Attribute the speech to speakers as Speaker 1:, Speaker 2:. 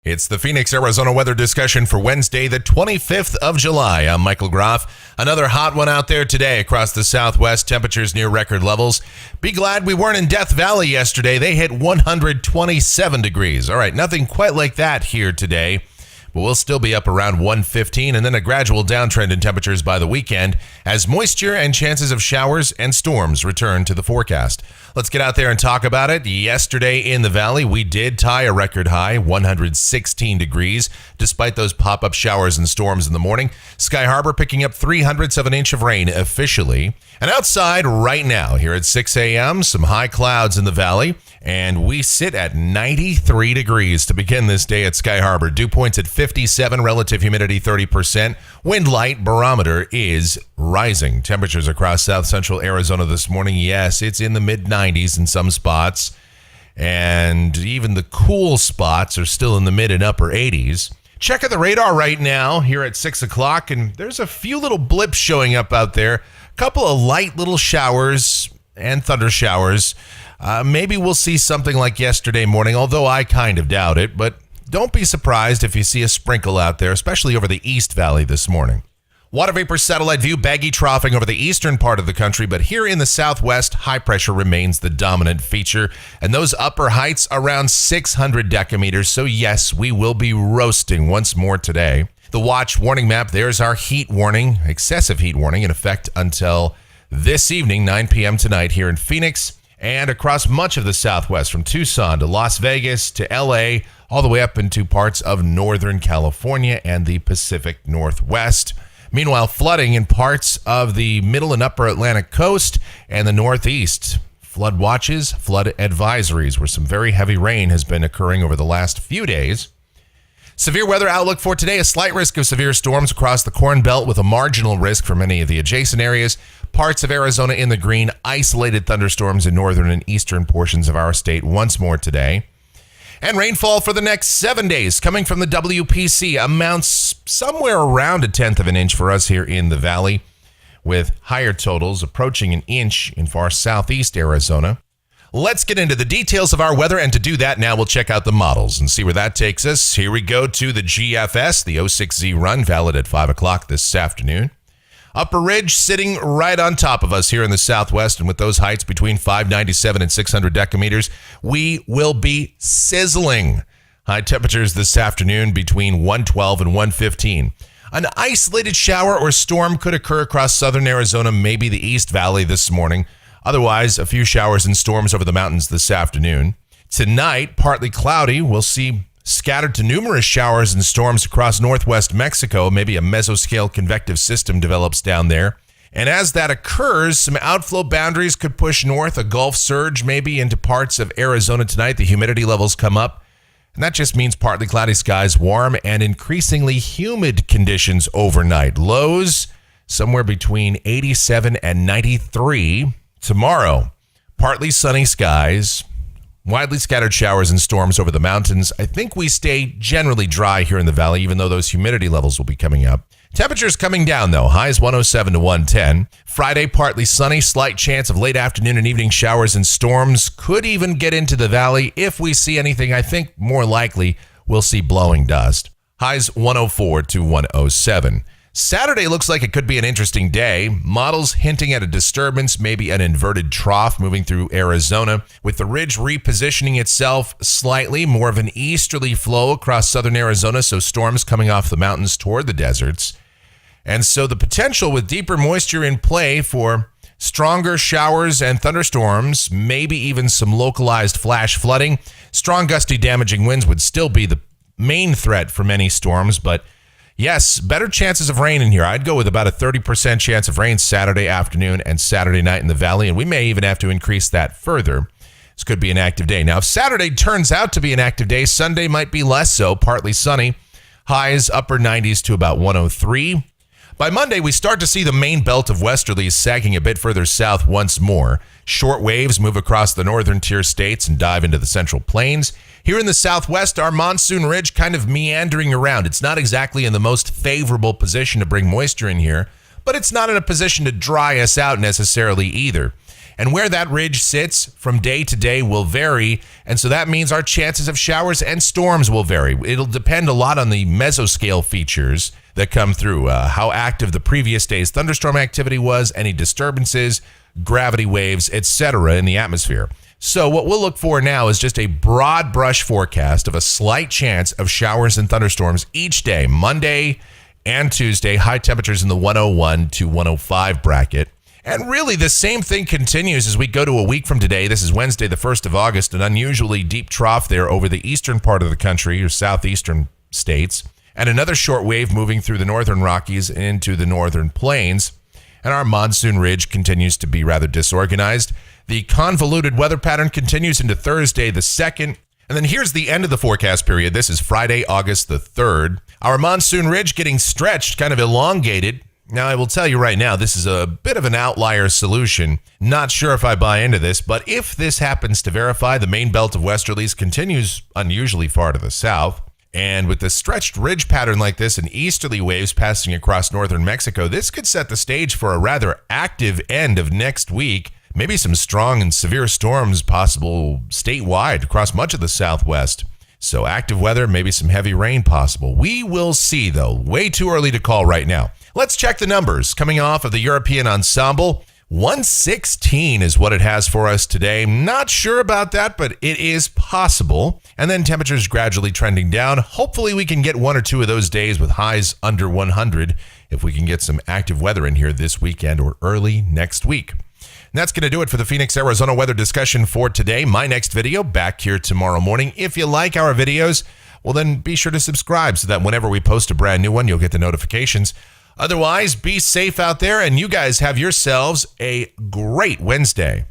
Speaker 1: It's the Phoenix, Arizona weather discussion for Wednesday, the 25th of July. I'm Michael Groff. Another hot one out there today across the Southwest. Temperatures near record levels. Be glad we weren't in Death Valley yesterday. They hit 127 degrees. All right, nothing quite like that here today, but we'll still be up around 115 and then a gradual downtrend in temperatures by the weekend as moisture and chances of showers and storms return to the forecast. Let's get out there and talk about it. Yesterday in the valley, we did tie a record high, 116 degrees, despite those pop-up showers and storms in the morning. Sky Harbor picking up 3/1 of an inch of rain officially. And outside right now, here at 6 a.m., some high clouds in the valley, and we sit at 93 degrees to begin this day at Sky Harbor. Dew points at 57, relative humidity 30%. Wind light barometer is rising. Temperatures across south central Arizona this morning, yes, it's in the mid-90s in some spots, and even the cool spots are still in the mid and upper 80s. Checking the radar right now here at 6 o'clock, and there's a few little blips showing up out there. Couple of light little showers and thunder showers. Maybe we'll see something like yesterday morning, although I kind of doubt it. But don't be surprised if you see a sprinkle out there, especially over the East Valley this morning. Water vapor satellite view, baggy troughing over the eastern part of the country, but here in the southwest, high pressure remains the dominant feature, and those upper heights around 600 decameters. So yes, we will be roasting once more today. The watch warning map, there's our heat warning, excessive heat warning in effect until this evening, 9 p.m. tonight here in Phoenix and across much of the Southwest from Tucson to Las Vegas to LA, all the way up into parts of Northern California and the Pacific Northwest. Meanwhile, flooding in parts of the middle and upper Atlantic coast and the Northeast. Flood watches, flood advisories, where some very heavy rain has been occurring over the last few days. Severe weather outlook for today, a slight risk of severe storms across the Corn Belt with a marginal risk for many of the adjacent areas. Parts of Arizona in the green, isolated thunderstorms in northern and eastern portions of our state once more today. And rainfall for the next 7 days coming from the WPC amounts somewhere around 1/10 of an inch for us here in the valley, with higher totals approaching an inch in far southeast Arizona. Let's get into the details of our weather, and to do that now we'll check out the models and see where that takes us. Here we go to the GFS, the 06Z run, valid at 5 o'clock this afternoon. Upper Ridge sitting right on top of us here in the southwest, and with those heights between 597 and 600 decameters, we will be sizzling. High temperatures this afternoon between 112 and 115. An isolated shower or storm could occur across southern Arizona, maybe the East Valley this morning. Otherwise, a few showers and storms over the mountains this afternoon. Tonight, partly cloudy. We'll see scattered to numerous showers and storms across northwest Mexico. Maybe a mesoscale convective system develops down there. And as that occurs, some outflow boundaries could push north, a Gulf surge maybe into parts of Arizona tonight. The humidity levels come up. And that just means partly cloudy skies, warm and increasingly humid conditions overnight. Lows somewhere between 87 and 93. Tomorrow, partly sunny skies, widely scattered showers and storms over the mountains. I think we stay generally dry here in the valley, even though those humidity levels will be coming up. Temperatures coming down, though. Highs 107 to 110. Friday, partly sunny, slight chance of late afternoon and evening showers and storms. Could even get into the valley. If we see anything, I think more likely we'll see blowing dust. Highs 104 to 107. Saturday looks like it could be an interesting day. Models hinting at a disturbance, maybe an inverted trough moving through Arizona, with the ridge repositioning itself slightly, more of an easterly flow across southern Arizona, so storms coming off the mountains toward the deserts. And so the potential with deeper moisture in play for stronger showers and thunderstorms, maybe even some localized flash flooding. Strong gusty damaging winds would still be the main threat for many storms, but yes, better chances of rain in here. I'd go with about a 30% chance of rain Saturday afternoon and Saturday night in the valley, and we may even have to increase that further. This could be an active day. Now, if Saturday turns out to be an active day, Sunday might be less so, partly sunny. Highs upper 90s to about 103. By Monday, we start to see the main belt of westerlies sagging a bit further south once more. Short waves move across the northern tier states and dive into the central plains. Here in the southwest, our monsoon ridge kind of meandering around. It's not exactly in the most favorable position to bring moisture in here, but it's not in a position to dry us out necessarily either. And where that ridge sits from day to day will vary. And so that means our chances of showers and storms will vary. It'll depend a lot on the mesoscale features that come through, how active the previous day's thunderstorm activity was, any disturbances, gravity waves, etc. in the atmosphere. So what we'll look for now is just a broad brush forecast of a slight chance of showers and thunderstorms each day, Monday and Tuesday, high temperatures in the 101 to 105 bracket. And really the same thing continues as we go to a week from today. This is Wednesday, the 1st of August, an unusually deep trough there over the eastern part of the country, or southeastern states, and another short wave moving through the northern Rockies into the northern plains. And our monsoon ridge continues to be rather disorganized. The convoluted weather pattern continues into Thursday the 2nd. And then here's the end of the forecast period. This is Friday, August the 3rd. Our monsoon ridge getting stretched, kind of elongated. Now, I will tell you right now, this is a bit of an outlier solution. Not sure if I buy into this, but if this happens to verify, the main belt of westerlies continues unusually far to the south. And with the stretched ridge pattern like this and easterly waves passing across northern Mexico, this could set the stage for a rather active end of next week. Maybe some strong and severe storms possible statewide across much of the southwest. So active weather, maybe some heavy rain possible. We will see, though. Way too early to call right now. Let's check the numbers. Coming off of the European ensemble, 116 is what it has for us today. Not sure about that, but it is possible. And then temperatures gradually trending down. Hopefully we can get one or two of those days with highs under 100 if we can get some active weather in here this weekend or early next week. And that's going to do it for the Phoenix, Arizona weather discussion for today. My next video back here tomorrow morning. If you like our videos, well then be sure to subscribe so that whenever we post a brand new one, you'll get the notifications. Otherwise, be safe out there, and you guys have yourselves a great Wednesday.